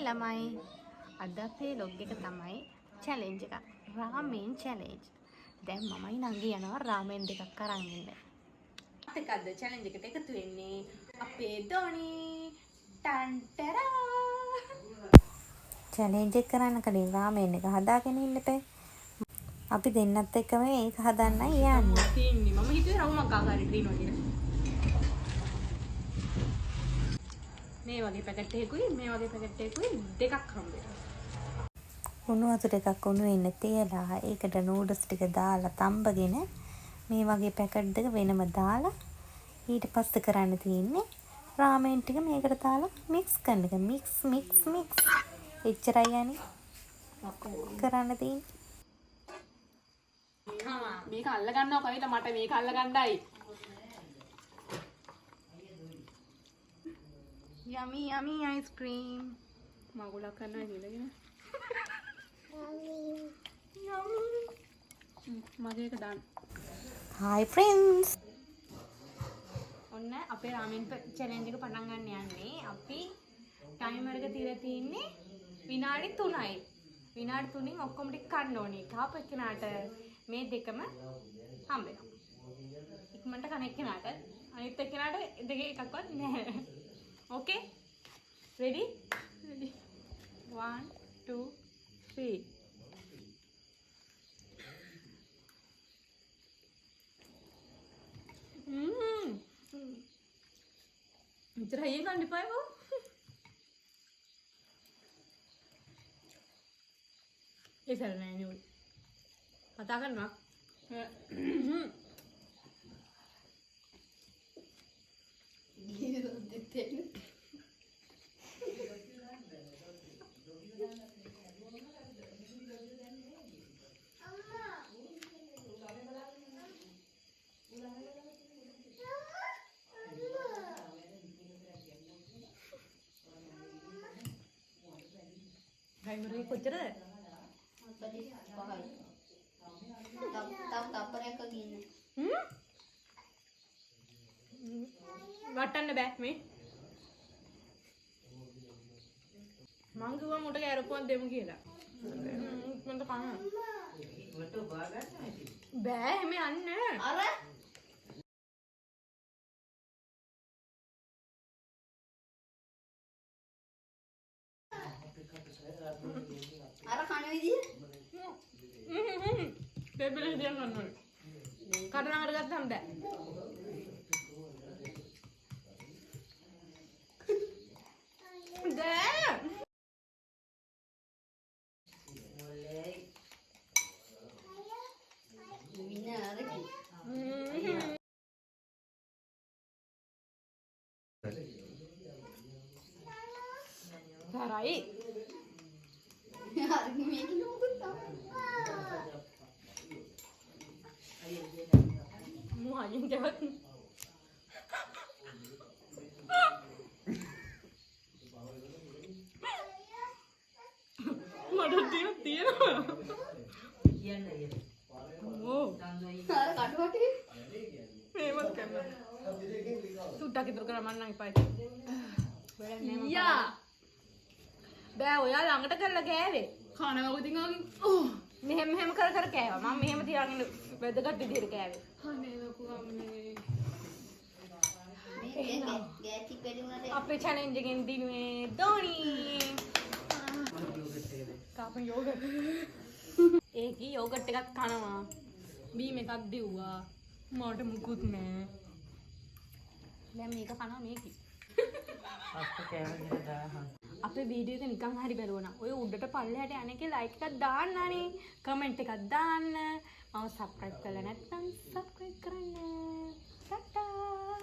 ළමයි අද අපේ ලොග් එක තමයි චැලෙන්ජ් එක. රාමෙන් චැලෙන්ජ්. දැන් මමයි නංගි යනවා රාමෙන් දෙකක් අරන් ඉන්න. අද චැලෙන්ජ් එකට එකතු වෙන්නේ අපේ දොනි ටන්ටරා. චැලෙන්ජ් එක කරන්න කලින් රාමෙන් එක හදාගෙන ඉන්න බෑ. අපි දෙන්නත් එක්කම ඒක හදන්නයි යන්නේ. තින්නේ මම හිතුවේ රවුමක් ආකාරයට දිනවා කියලා. මේ වගේ පැකට් එකකුයි මේ වගේ පැකට් එකකුයි දෙකක් හම්බ වෙනවා. උණු වතුර ටිකක් උණු වෙන්න තියලා ඒකට නූඩල්ස් ටික දාලා තම්බගෙන මේ වගේ පැකට් දෙක වෙනම දාලා ඊට පස්සේ කරන්න තියෙන්නේ රාමෙන් ටික මේකට දාලා මික්ස් කරන එක. මික්ස් එච්චරයි යන්නේ කරන්න තියෙන්නේ. මේක අල්ල ගන්නවා කවිත මට මේක අල්ල ගන්නයි. යමි අයිස්ක්‍රීම් මගුලක් කරනවා ඉඳගෙන. මගේ එක දාන්න. Hi friends. ඔන්න අපේ රාමෙන් චැලෙන්ජ් එක පටන් ගන්න යන්නේ. අපි ටයිමර් එක තියලා තින්නේ විනාඩි 3යි. විනාඩි 3න් ඔක්කොම ටික කන්න ඕනේ. කාප එක්කනට මේ දෙකම හම්බ වෙනවා. ඉක්මනට කන එක්කනට අනිත් එක්කනට දෙකේ එකක්වත් නැහැ. Okay? Ready? 1 2 3. ඉතර හයිය ගන්න එපා බෝ. ඒ සර නෑ නේ. කතා කරනවා. ටයිමර් එක කොච්චරද? 45යි. තව තප්පරයක් ගින්න. වටන්න බෑ මේ. මං කිව්වා මුට කැරපුවක් දෙමු කියලා. මන්ට කන්න. බෑ එහෙම යන්න. අර කන විදිය. ටේබල් එක දිහා ගන්න ඕනේ. කඩනකට ගත්තම බෑ. Sarai. Hari ni making over tau. Mu aja jahat. Mana dia? Oh. Hari kadu hati. Memang kan. Sudah kita kerana nang ipai. Iya. බෑ ඔයා ළඟට කරලා කෑවේ කනවා ඉතින් ආගෙන් මෙහෙම කර කෑවා මම මෙහෙම තියාගෙන වැදගත් විදිහට කෑවේ අනේ ලොකු අම්මේ ගෑටි පෙළුණාට අපේ චැලෙන්ජ් එකෙන් දිනුවේ දොනි කාපන් යෝගට් ඒකී යෝගට් එකක් කනවා බීම් එකක් දෙව්වා මට මුකුත් නෑ දැන් මේක කනවා මේකි අපේ වීඩියෝ එක නිකන් හරි බැලුවා. ඔය උඩට පල්ලෙහාට යන එකේ ලයික් එකක් දාන්න අනේ. කමෙන්ට් එකක් දාන්න. මම සබ්ස්ක්‍රයිබ් කරලා නැත්නම් සබ්ස්ක්‍රයිබ් කරන්න. ටටා